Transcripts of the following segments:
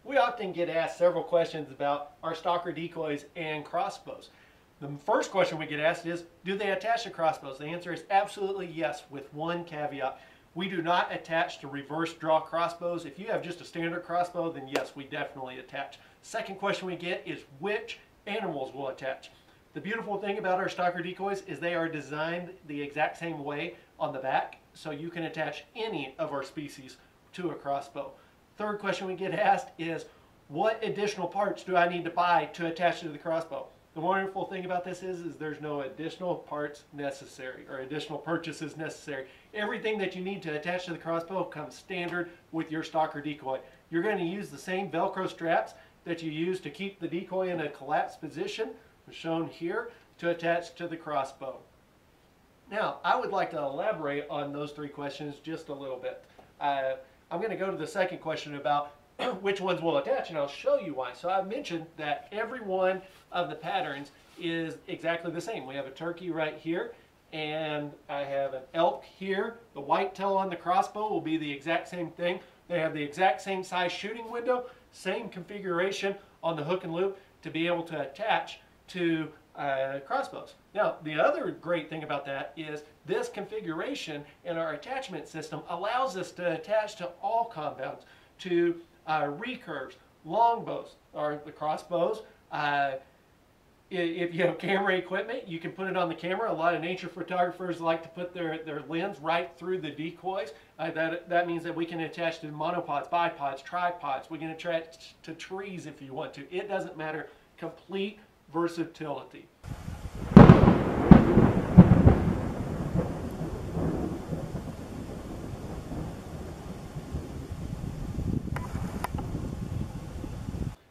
We often get asked several questions about our stalker decoys and crossbows. The first question we get asked is, do they attach to crossbows? The answer is absolutely yes, with one caveat. We do not attach to reverse draw crossbows. If you have just a standard crossbow, then yes, we definitely attach. Second question we get is, which animals will attach? The beautiful thing about our stalker decoys is they are designed the exact same way on the back, so you can attach any of our species to a crossbow. Third question we get asked is, what additional parts do I need to buy to attach to the crossbow? The wonderful thing about this is there's no additional parts necessary or additional purchases necessary. Everything that you need to attach to the crossbow comes standard with your stalker decoy. You're going to use the same Velcro straps that you use to keep the decoy in a collapsed position, shown here, to attach to the crossbow. Now, I would like to elaborate on those three questions just a little bit. I'm going to go to the second question about which ones will attach, and I'll show you why. So I mentioned that every one of the patterns is exactly the same. We have a turkey right here, and I have an elk here. The whitetail on the crossbow will be the exact same thing. They have the exact same size shooting window, same configuration on the hook and loop to be able to attach to crossbows. Now, the other great thing about that is this configuration in our attachment system allows us to attach to all compounds, to recurves, longbows, or the crossbows. If you have camera equipment, you can put it on the camera. A lot of nature photographers like to put their lens right through the decoys. That means that we can attach to monopods, bipods, tripods. We can attach to trees if you want to. It doesn't matter. Complete versatility.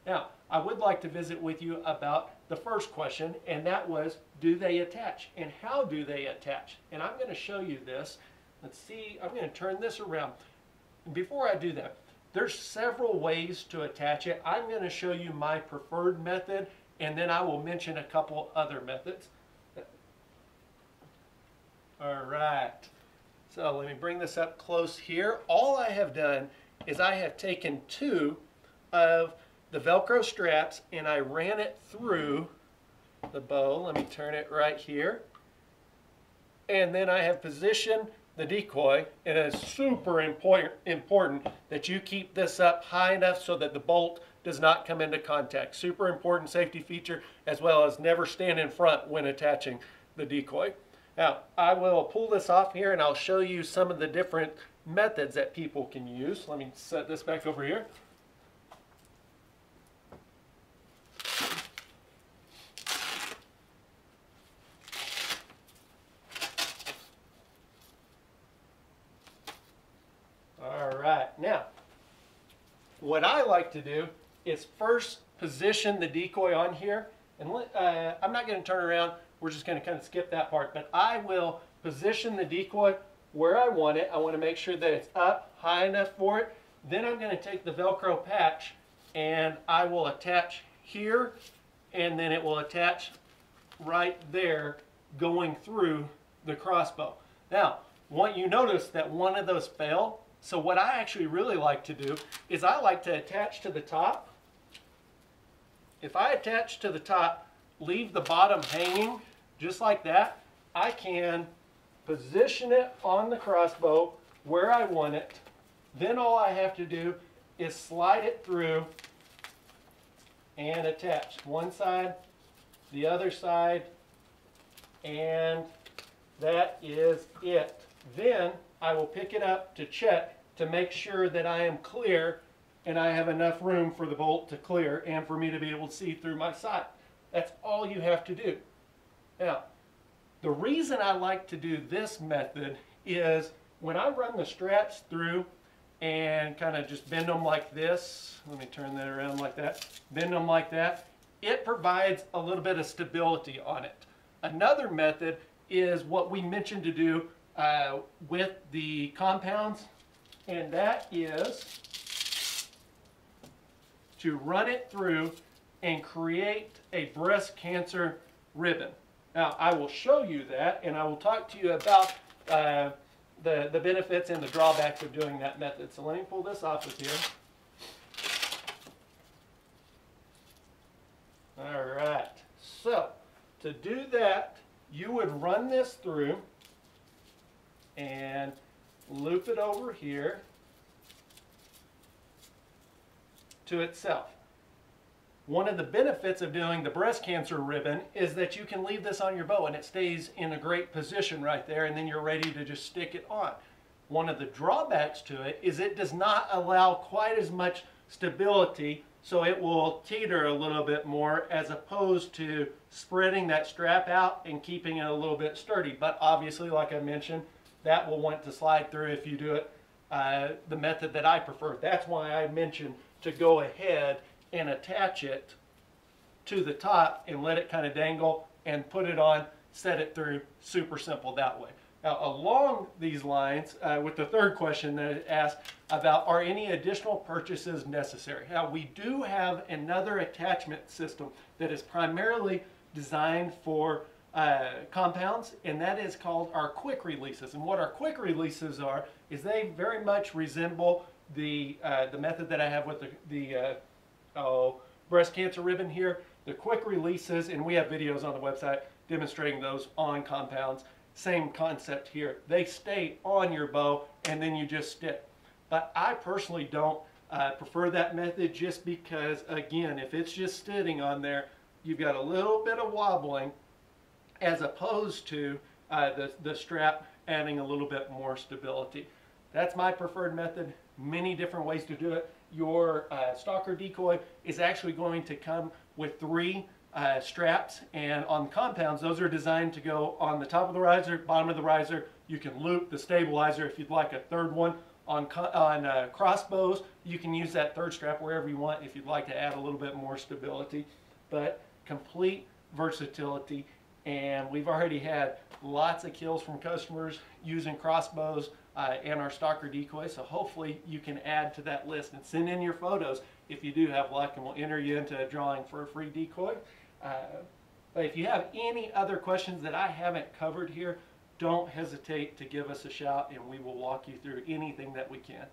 Now, I would like to visit with you about the first question, and that was, do they attach? And how do they attach? And I'm going to show you this. Let's see, I'm going to turn this around. And before I do that, there's several ways to attach it. I'm going to show you my preferred method, and then I will mention a couple other methods. All right, so let me bring this up close here. All I have done is I have taken two of the Velcro straps and I ran it through the bow. Let me turn it right here. And then I have positioned the decoy, and it's super important that you keep this up high enough so that the bolt does not come into contact. Super important safety feature, as well as never stand in front when attaching the decoy. Now, I will pull this off here and I'll show you some of the different methods that people can use. Let me set this back over here. Now, what I like to do is first position the decoy on here, and I'm not going to turn around, we're just going to kind of skip that part, but I will position the decoy where I want it. I want to make sure that it's up high enough for it. Then I'm going to take the Velcro patch and I will attach here, and then it will attach right there going through the crossbow. Now, you notice that one of those fell. So what I actually really like to do is I like to attach to the top. If I attach to the top, leave the bottom hanging just like that, I can position it on the crossbow where I want it. Then all I have to do is slide it through and attach one side, the other side, and that is it. Then I will pick it up to check to make sure that I am clear and I have enough room for the bolt to clear and for me to be able to see through my sight. That's all you have to do. Now, the reason I like to do this method is when I run the straps through and kind of just bend them like this, let me turn that around like that, bend them like that, it provides a little bit of stability on it. Another method is what we mentioned to do with the compounds, and that is to run it through and create a breast cancer ribbon. Now, I will show you that, and I will talk to you about the benefits and the drawbacks of doing that method. So let me pull this off of here. to do that, you would run this through and loop it over here to itself. One of the benefits of doing the breast cancer ribbon is that you can leave this on your bow and it stays in a great position right there, and then you're ready to just stick it on. One of the drawbacks to it is it does not allow quite as much stability, so it will teeter a little bit more as opposed to spreading that strap out and keeping it a little bit sturdy. But obviously, like I mentioned, that will want to slide through if you do it the method that I prefer. That's why I mentioned to go ahead and attach it to the top and let it kind of dangle and put it on, set it through. Super simple that way. Now, along these lines, with the third question that it asked about, are any additional purchases necessary? Now, we do have another attachment system that is primarily designed for compounds, and that is called our quick releases. And what our quick releases are is they very much resemble the method that I have with the breast cancer ribbon here. The quick releases, and we have videos on the website demonstrating those on compounds. Same concept here. They stay on your bow and then you just stick. But I personally don't prefer that method, just because, again, if it's just sitting on there, you've got a little bit of wobbling as opposed to the strap adding a little bit more stability. That's my preferred method. Many different ways to do it. Your stalker decoy is actually going to come with 3 straps, and on compounds, those are designed to go on the top of the riser, bottom of the riser. You can loop the stabilizer if you'd like a third one. On crossbows, you can use that third strap wherever you want if you'd like to add a little bit more stability. But complete versatility, and we've already had lots of kills from customers using crossbows and our stalker decoys, so hopefully you can add to that list and send in your photos if you do have luck, and we'll enter you into a drawing for a free decoy. But if you have any other questions that I haven't covered here, don't hesitate to give us a shout and we will walk you through anything that we can.